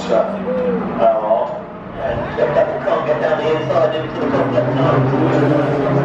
how hard? And people can't get down the inside into the complex now.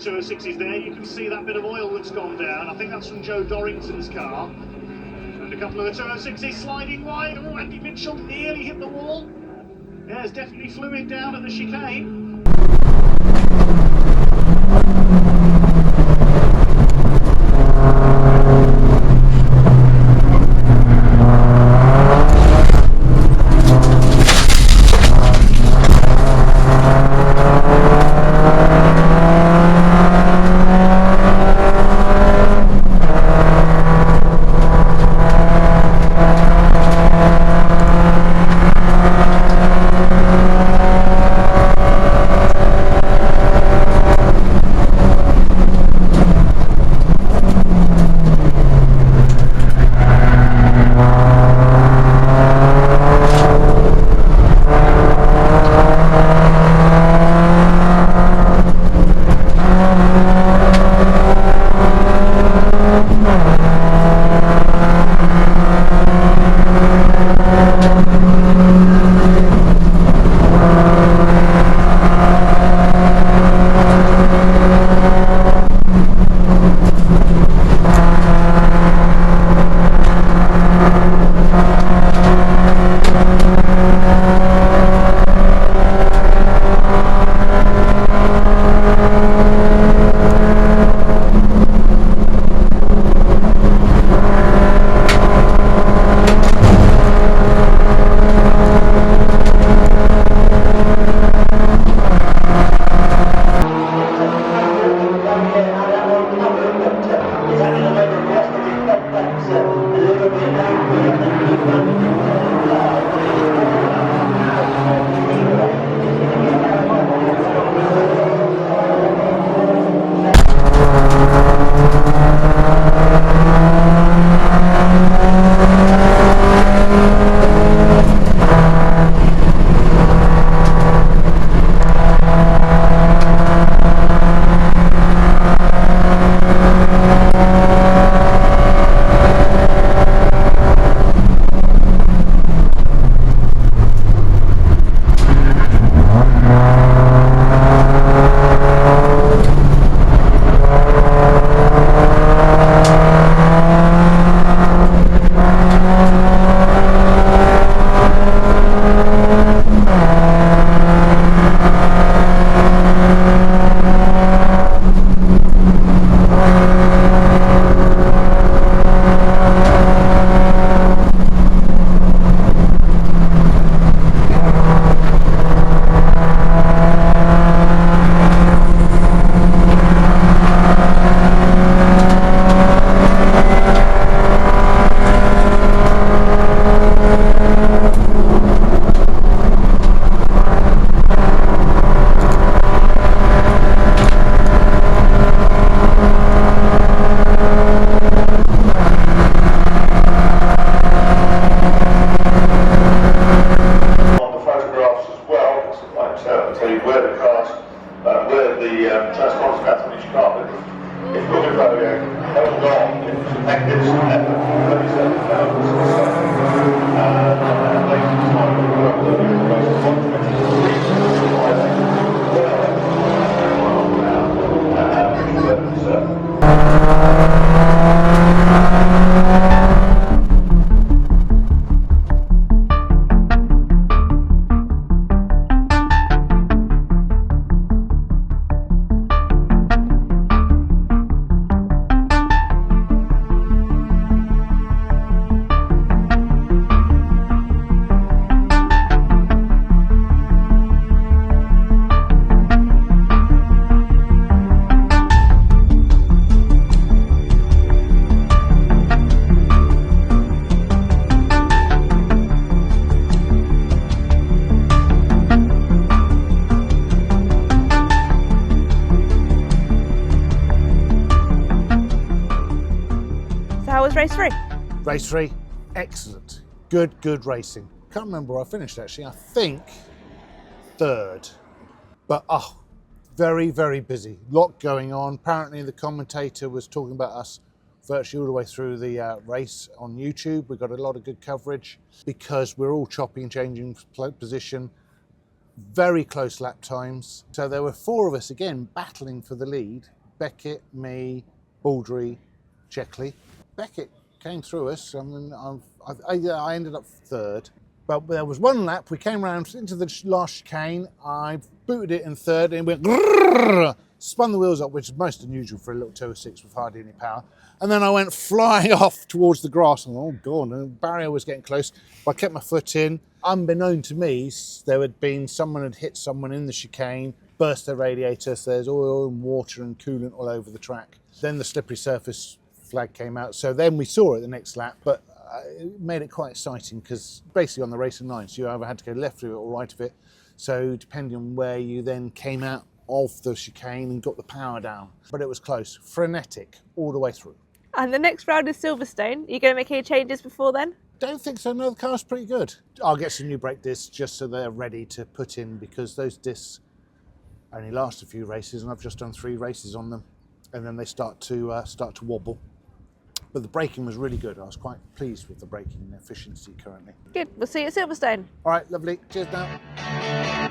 206s there, you can see that bit of oil that's gone down. I think that's from Joe Dorrington's car. And a couple of the 206s sliding wide. Oh, Andy Mitchell nearly hit the wall. Yeah, there's definitely fluid down at the chicane. that's not about finished car, but it's good to go, held on, magnificent effort, 37,000 ladies time, we were earlier, race 123, How was race 3? Race 3, excellent. Good racing. Can't remember where I finished actually. I think 3rd. But very busy. Lot going on. Apparently the commentator was talking about us virtually all the way through the race on YouTube. We got a lot of good coverage because we're all chopping and changing position. Very close lap times. So there were 4 of us again battling for the lead. Beckett, me, Baldry, Checkley. Beckett came through us. I mean, I ended up 3rd. But there was one lap, we came round into the last chicane, I booted it in 3rd and it went grrrr, spun the wheels up, which is most unusual for a little 206 with hardly any power. And then I went flying off towards the grass and oh god, and the barrier was getting close. But I kept my foot in. Unbeknown to me, someone had hit someone in the chicane, burst their radiator, so there's oil and water and coolant all over the track. Then the slippery surface flag came out, so then we saw it the next lap, but it made it quite exciting because basically on the racing lines you either had to go left of it or right of it, so depending on where you then came out of the chicane and got the power down. But it was close, frenetic all the way through. And the next round is Silverstone. Are you going to make any changes before then? Don't think so, no, the car's pretty good. I'll get some new brake discs just so they're ready to put in because those discs only last a few races and I've just done 3 races on them and then they start to wobble. But the braking was really good. I was quite pleased with the braking efficiency currently. Good. We'll see you at Silverstone. All right, lovely. Cheers now.